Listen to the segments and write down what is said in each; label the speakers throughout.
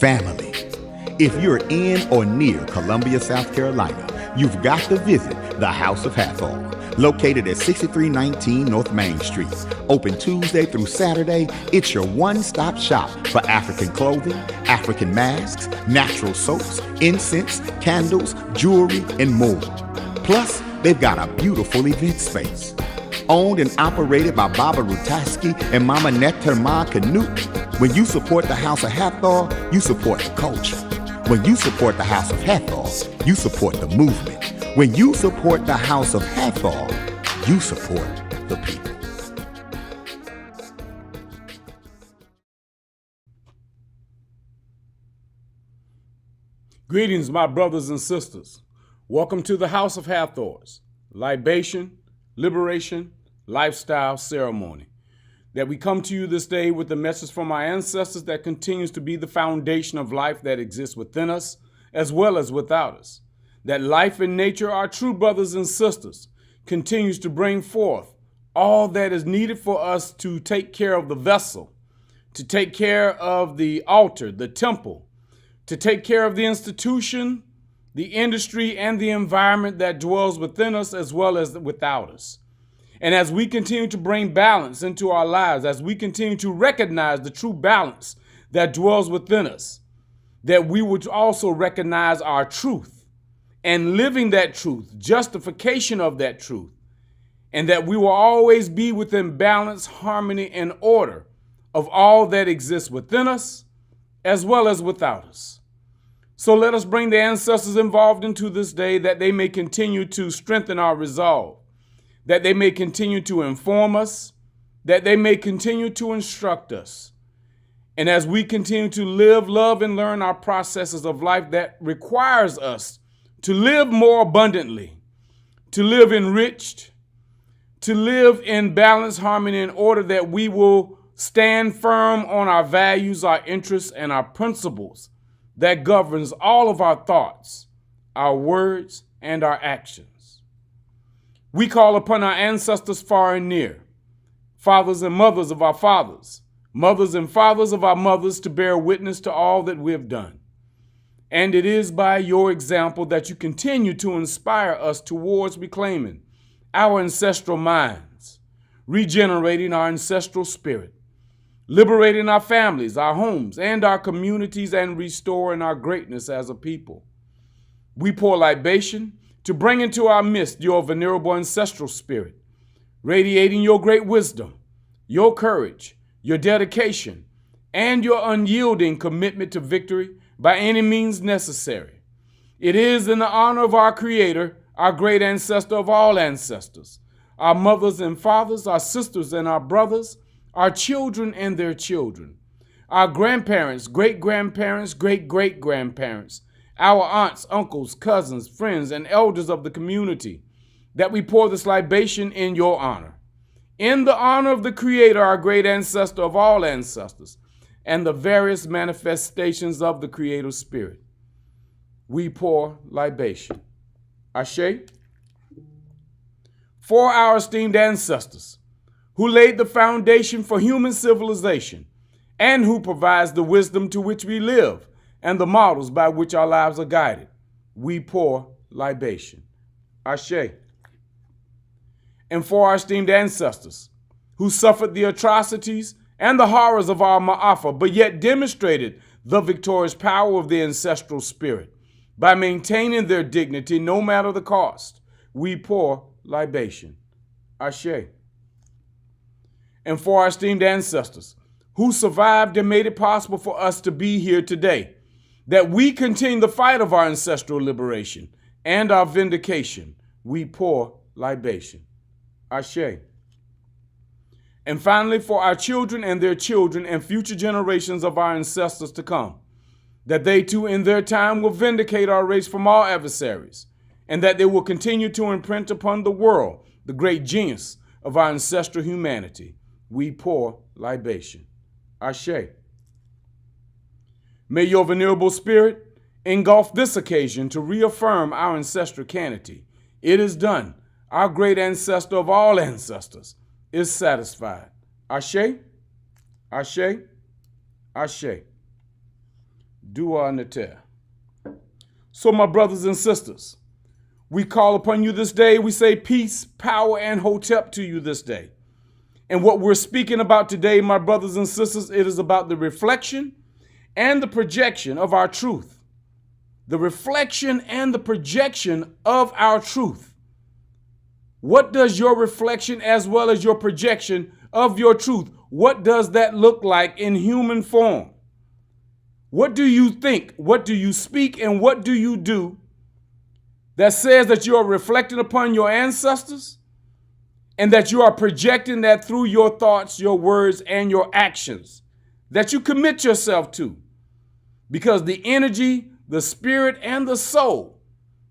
Speaker 1: family. If you're in or near Columbia, South Carolina, you've got to visit the House of Hathor, located at 6319 North Main Street. Open Tuesday through Saturday, it's your one-stop shop for African clothing, African masks, natural soaps, incense, candles, jewelry, and more. Plus, they've got a beautiful event space. Owned and operated by Baba Rutaski and Mama Neterma Canute. When you support the House of Hathor, you support the culture. When you support the House of Hathor, you support the movement. When you support the House of Hathor, you support the people.
Speaker 2: Greetings, my brothers and sisters. Welcome to the House of Hathors, Libation, Liberation, Lifestyle Ceremony. That we come to you this day with the message from our ancestors that continues to be the foundation of life that exists within us as well as without us. That life and nature, our true brothers and sisters, continues to bring forth all that is needed for us to take care of the vessel, to take care of the altar, the temple, to take care of the institution, the industry, and the environment that dwells within us as well as without us. And as we continue to bring balance into our lives, as we continue to recognize the true balance that dwells within us, that we would also recognize our truth and living that truth, justification of that truth, and that we will always be within balance, harmony, and order of all that exists within us as well as without us. So let us bring the ancestors involved into this day that they may continue to strengthen our resolve, that they may continue to inform us, that they may continue to instruct us. And as we continue to live, love, and learn our processes of life that requires us to live more abundantly, to live enriched, to live in balance, harmony, and order, that we will stand firm on our values, our interests, and our principles that governs all of our thoughts, our words, and our actions. We call upon our ancestors far and near, fathers and mothers of our fathers, mothers and fathers of our mothers, to bear witness to all that we have done. And it is by your example that you continue to inspire us towards reclaiming our ancestral minds, regenerating our ancestral spirit, liberating our families, our homes, and our communities, and restoring our greatness as a people. We pour libation to bring into our midst your venerable ancestral spirit, radiating your great wisdom, your courage, your dedication, and your unyielding commitment to victory by any means necessary. It is in the honor of our Creator, our great ancestor of all ancestors, our mothers and fathers, our sisters and our brothers, our children and their children, our grandparents, great-grandparents, great-great-grandparents, our aunts, uncles, cousins, friends, and elders of the community, that we pour this libation in your honor. In the honor of the Creator, our great ancestor of all ancestors, and the various manifestations of the Creator Spirit, we pour libation. Ashe. For our esteemed ancestors, who laid the foundation for human civilization, and who provides the wisdom to which we live, and the models by which our lives are guided, we pour libation. Ashe. And for our esteemed ancestors, who suffered the atrocities and the horrors of our Ma'afa, but yet demonstrated the victorious power of the ancestral spirit by maintaining their dignity no matter the cost, we pour libation. Ashe. And for our esteemed ancestors, who survived and made it possible for us to be here today, that we continue the fight of our ancestral liberation and our vindication, we pour libation. Ashe. And finally, for our children and their children and future generations of our ancestors to come, that they too in their time will vindicate our race from all adversaries, and that they will continue to imprint upon the world the great genius of our ancestral humanity, we pour libation. Ashe. May your venerable spirit engulf this occasion to reaffirm our ancestral canity. It is done. Our great ancestor of all ancestors is satisfied. Ashe, Ashe, Ashe. Dua Neter. So my brothers and sisters, we call upon you this day. We say peace, power, and Hotep to you this day. And what we're speaking about today, my brothers and sisters, it is about the reflection and the projection of our truth. The reflection and the projection of our truth. What does your reflection as well as your projection of your truth, what does that look like in human form? What do you think? What do you speak? And what do you do that says that you are reflecting upon your ancestors and that you are projecting that through your thoughts, your words, and your actions that you commit yourself to? Because the energy, the spirit, and the soul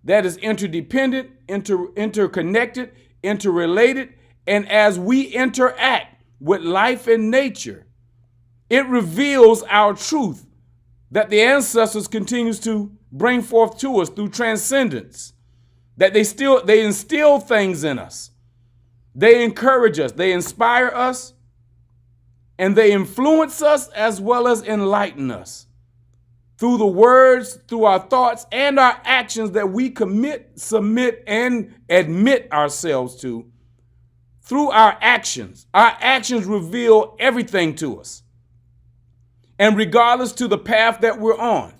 Speaker 2: that is interdependent, interconnected, interrelated, and as we interact with life and nature, it reveals our truth that the ancestors continues to bring forth to us through transcendence, that they instill things in us. They encourage us, they inspire us, and they influence us as well as enlighten us through the words, through our thoughts, and our actions that we commit, submit, and admit ourselves to. Through our actions reveal everything to us. And regardless to the path that we're on,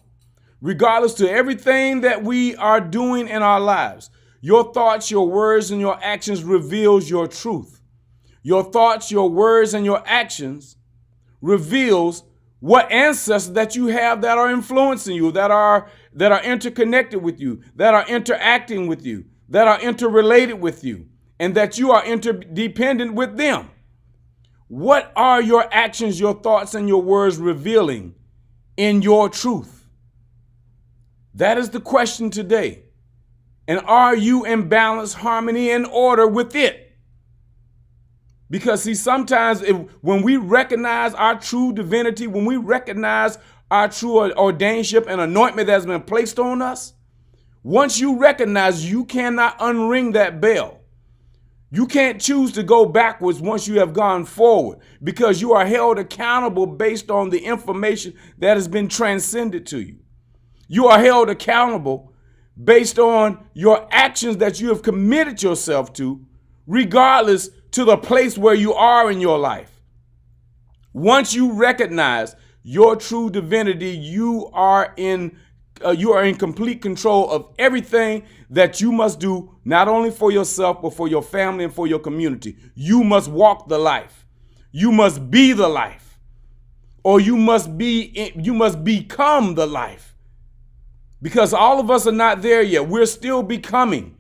Speaker 2: regardless to everything that we are doing in our lives, your thoughts, your words, and your actions reveals your truth. Your thoughts, your words, and your actions reveals what ancestors that you have that are influencing you, that are interconnected with you, that are interacting with you, that are interrelated with you, and that you are interdependent with them. What are your actions, your thoughts, and your words revealing in your truth? That is the question today. And are you in balance, harmony, and order with it? Because see, sometimes when we recognize our true divinity, when we recognize our true ordainship and anointment that has been placed on us, once you recognize, you cannot unring that bell. You can't choose to go backwards once you have gone forward, because you are held accountable based on the information that has been transcended to you. You are held accountable based on your actions that you have committed yourself to, regardless to the place where you are in your life. Once you recognize your true divinity, you are in complete control of everything that you must do, not only for yourself, but for your family and for your community. You must walk the life. You must be the life. Or you must become the life. Because all of us are not there yet. We're still becoming.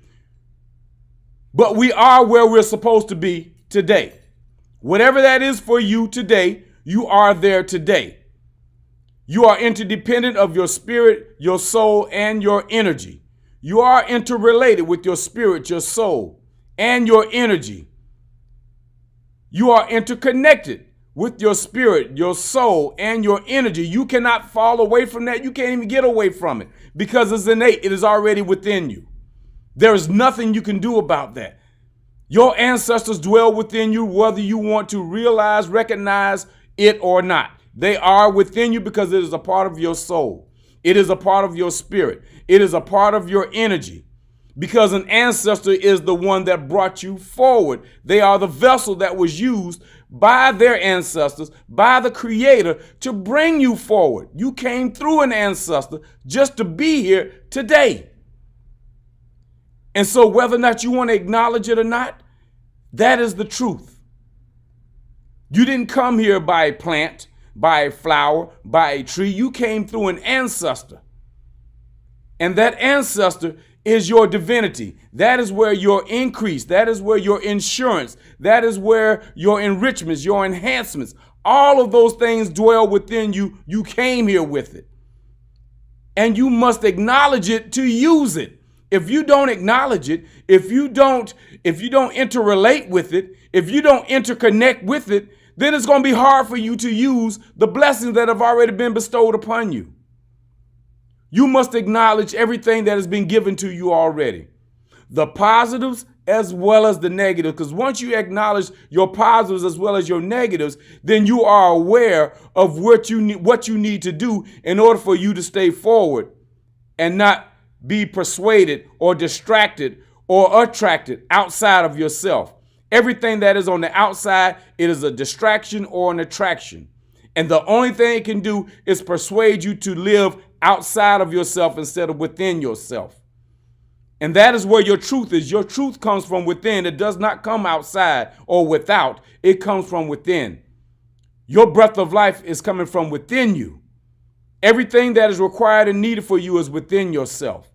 Speaker 2: But we are where we're supposed to be today. Whatever that is for you today, you are there today. You are interdependent of your spirit, your soul, and your energy. You are interrelated with your spirit, your soul, and your energy. You are interconnected with your spirit, your soul, and your energy. You cannot fall away from that. You can't even get away from it because it's innate. It is already within you. There is nothing you can do about that. Your ancestors dwell within you, whether you want to realize, recognize it or not. They are within you because it is a part of your soul. It is a part of your spirit. It is a part of your energy. Because an ancestor is the one that brought you forward. They are the vessel that was used by their ancestors, by the Creator, to bring you forward. You came through an ancestor just to be here today. And so whether or not you want to acknowledge it or not, that is the truth. You didn't come here by a plant, by a flower, by a tree. You came through an ancestor. And that ancestor is your divinity. That is where your increase, that is where your insurance, that is where your enrichments, your enhancements, all of those things dwell within you. You came here with it. And you must acknowledge it to use it. If you don't acknowledge it, if you don't interrelate with it, if you don't interconnect with it, then it's going to be hard for you to use the blessings that have already been bestowed upon you. You must acknowledge everything that has been given to you already. The positives as well as the negative. Because once you acknowledge your positives as well as your negatives, then you are aware of what you need to do in order for you to stay forward and not be persuaded or distracted or attracted outside of yourself. Everything that is on the outside, it is a distraction or an attraction. And the only thing it can do is persuade you to live outside of yourself instead of within yourself. And that is where your truth is. Your truth comes from within. It does not come outside or without. It comes from within. Your breath of life is coming from within you. Everything that is required and needed for you is within yourself.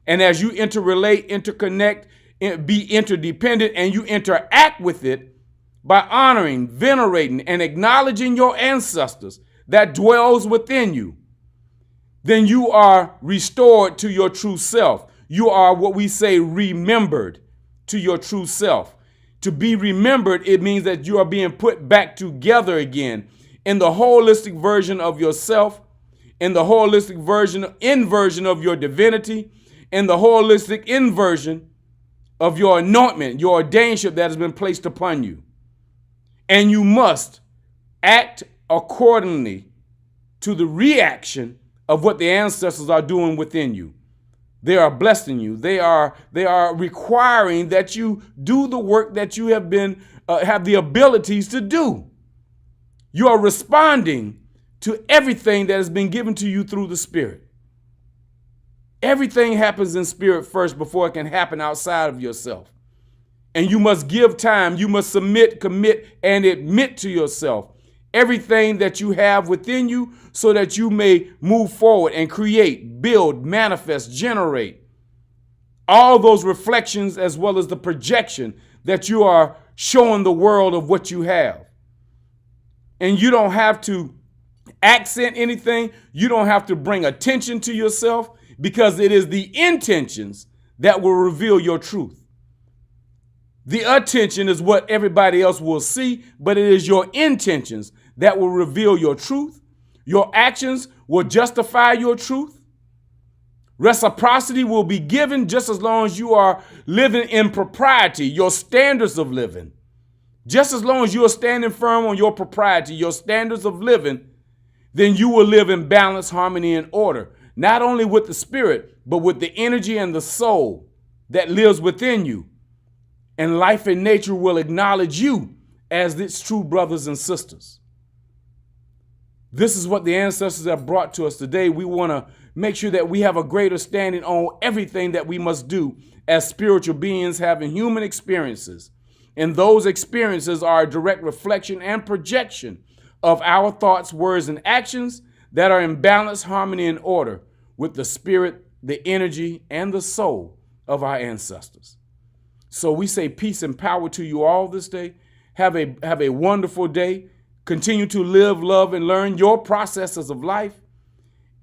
Speaker 2: And as you interrelate, interconnect, be interdependent, and you interact with it by honoring, venerating, and acknowledging your ancestors that dwells within you, then you are restored to your true self. You are what we say remembered to your true self. To be remembered, it means that you are being put back together again in the holistic version of yourself, in the holistic inversion of your divinity, in the holistic inversion of your anointment, your ordainship that has been placed upon you. And you must act accordingly to the reaction of what the ancestors are doing within you. They are blessing you. They are requiring that you do the work that you have the abilities to do. You are responding to everything that has been given to you through the Spirit. Everything happens in spirit first before it can happen outside of yourself. And you must give time. You must submit, commit, and admit to yourself everything that you have within you so that you may move forward and create, build, manifest, generate all those reflections as well as the projection that you are showing the world of what you have. And you don't have to accent anything. You don't have to bring attention to yourself, because it is the intentions that will reveal your truth. The attention is what everybody else will see, but it is your intentions that will reveal your truth. Your actions will justify your truth. Reciprocity will be given just as long as you are living in propriety, your standards of living. Just as long as you are standing firm on your propriety, your standards of living, then you will live in balance, harmony, and order. Not only with the spirit, but with the energy and the soul that lives within you. And life and nature will acknowledge you as its true brothers and sisters. This is what the ancestors have brought to us today. We want to make sure that we have a greater standing on everything that we must do as spiritual beings having human experiences. And those experiences are a direct reflection and projection of our thoughts, words, and actions that are in balance, harmony, and order with the spirit, the energy, and the soul of our ancestors. So we say peace and power to you all this day. Have a wonderful day. Continue to live, love, and learn your processes of life,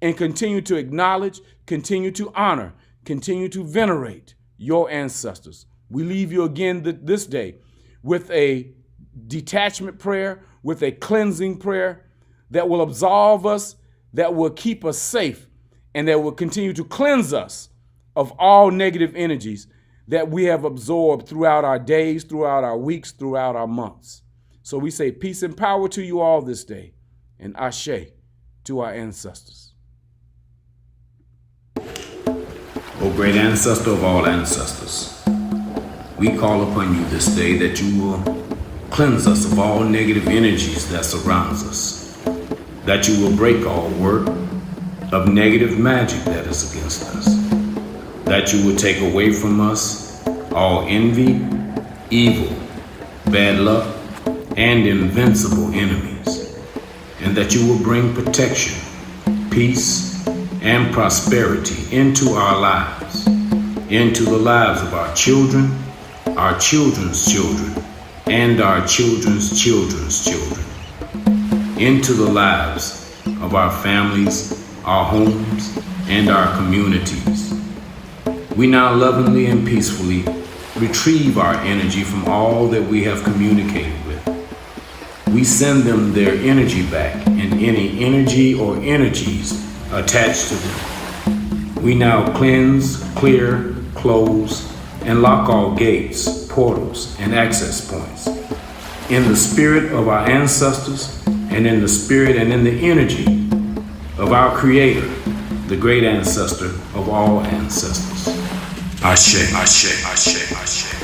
Speaker 2: and continue to acknowledge, continue to honor, continue to venerate your ancestors. We leave you again this day with a detachment prayer, with a cleansing prayer that will absolve us, that will keep us safe, and that will continue to cleanse us of all negative energies that we have absorbed throughout our days, throughout our weeks, throughout our months. So we say peace and power to you all this day, and ashe to our ancestors.
Speaker 3: O great ancestor of all ancestors, we call upon you this day that you will cleanse us of all negative energies that surrounds us, that you will break all work of negative magic that is against us, that you will take away from us all envy, evil, bad luck, and invincible enemies, and that you will bring protection, peace, and prosperity into our lives, into the lives of our children, our children's children, and our children's children's children, into the lives of our families, our homes, and our communities. We now lovingly and peacefully retrieve our energy from all that we have communicated with. We send them their energy back and any energy or energies attached to them. We now cleanse, clear, close, and lock all gates, portals, and access points. In the spirit of our ancestors, and in the spirit and in the energy of our Creator, the great ancestor of all ancestors. Ashe, Ashe, Ashe, Ashe.